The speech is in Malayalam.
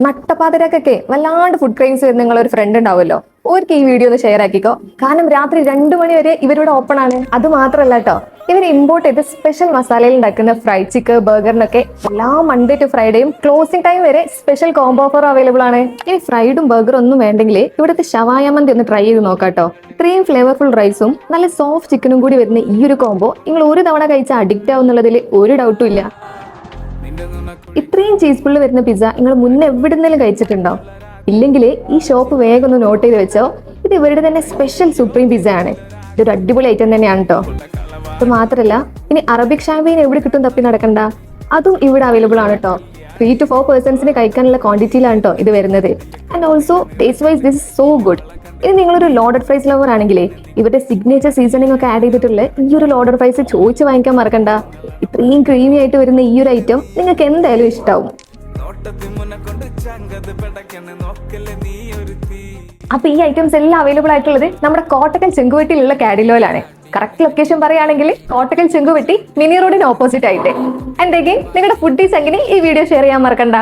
നട്ടപ്പാതിരക്കൊക്കെ വല്ലാണ്ട് ഫുഡ് ക്രേവിങ്സ് വരുന്ന നിങ്ങളൊരു ഫ്രണ്ട് ഉണ്ടാവുമല്ലോ, ഓർക്ക് ഈ വീഡിയോ ഒന്ന് ഷെയർ ആക്കിക്കോ. കാരണം രാത്രി 2 മണി വരെ ഇവരുടെ ഓപ്പൺ ആണ്. അത് മാത്രമല്ല കേട്ടോ, ഇവർ ഇമ്പോർട്ട് ചെയ്ത് സ്പെഷ്യൽ മസാലയിൽ ഉണ്ടാക്കുന്ന ഫ്രൈഡ് ചിക്കൻ ബർഗറിനൊക്കെ എല്ലാ മൺഡേ ടു ഫ്രൈഡേയും ക്ലോസിംഗ് ടൈം വരെ സ്പെഷ്യൽ കോംബോ ഓഫർ അവൈലബിൾ ആണ്. ഇനി ഫ്രൈഡും ബർഗറും ഒന്നും വേണ്ടെങ്കിൽ ഇവിടുത്തെ ഷവായ മന്തി ഒന്ന് ട്രൈ ചെയ്ത് നോക്കാട്ടോ. ഇത്രയും ഫ്ലേവർഫുൾ റൈസും നല്ല സോഫ്റ്റ് ചിക്കനും കൂടി വരുന്ന ഈ ഒരു കോംബോ നിങ്ങൾ ഒരു തവണ കഴിച്ചാൽ അഡിക്റ്റ് ആവുന്നുള്ളതിൽ ഒരു ഡൗട്ടും ഇല്ല. ഇത്രയും ചീസ് ഫുള്ള് വരുന്ന പിസ്സ നിങ്ങൾ മുന്നേ എവിടുന്നെങ്കിലും കഴിച്ചിട്ടുണ്ടോ? ഇല്ലെങ്കിൽ ഈ ഷോപ്പ് വേഗം ഒന്ന് നോട്ട് ചെയ്ത് വെച്ചോ. ഇത് ഇവരുടെ തന്നെ സ്പെഷ്യൽ സുപ്രീം പിസ്സ ആണ്. ഇതൊരു അടിപൊളി ഐറ്റം തന്നെയാണ് കേട്ടോ. ഇത് മാത്രമല്ല, ഇനി അറബിക് ഷാമ്പെയിൻ എവിടെ കിട്ടും തപ്പി നടക്കണ്ട, അതും ഇവിടെ അവൈലബിൾ ആണ് കേട്ടോ. 3 to 4 പേഴ്സൺസിന് കഴിക്കാനുള്ള ക്വാണ്ടിറ്റിയിലാണ് കേട്ടോ ഇത് വരുന്നത്. And also taste vice this is so good. ഇനി നിങ്ങളൊരു ലോഡഡ് ഫ്രൈസ് ലവർ ആണെങ്കിലേ ഇവരുടെ സിഗ്നേച്ചർ സീസണിംഗ് ഒക്കെ ആഡ് ചെയ്തിട്ടുള്ള ഈ ഒരു ലോഡഡ് ഫ്രൈസ് ചോദിച്ച് വാങ്ങിക്കാൻ മറക്കണ്ട. ഇത്രയും ക്രീമി ആയിട്ട് വരുന്ന ഈ ഒരു ഐറ്റം നിങ്ങൾക്ക് എന്തായാലും ഇഷ്ടാവും. അപ്പൊ ഈ ഐറ്റംസ് എല്ലാം അവൈലബിൾ ആയിട്ടുള്ളത് നമ്മുടെ കോട്ടക്കൽ ചെങ്കുവെട്ടിയിലുള്ള കാഡിലോയിലാണ്. കറക്റ്റ് ലൊക്കേഷൻ പറയുകയാണെങ്കിൽ കോട്ടക്കൽ ചെങ്കുവെട്ടി മിനി റോഡിന് ഓപ്പോസിറ്റ് ആയിട്ട്. എന്തെങ്കിലും നിങ്ങളുടെ ഫുഡീസ് എങ്ങനെ ഈ വീഡിയോ ഷെയർ ചെയ്യാൻ മറക്കണ്ട.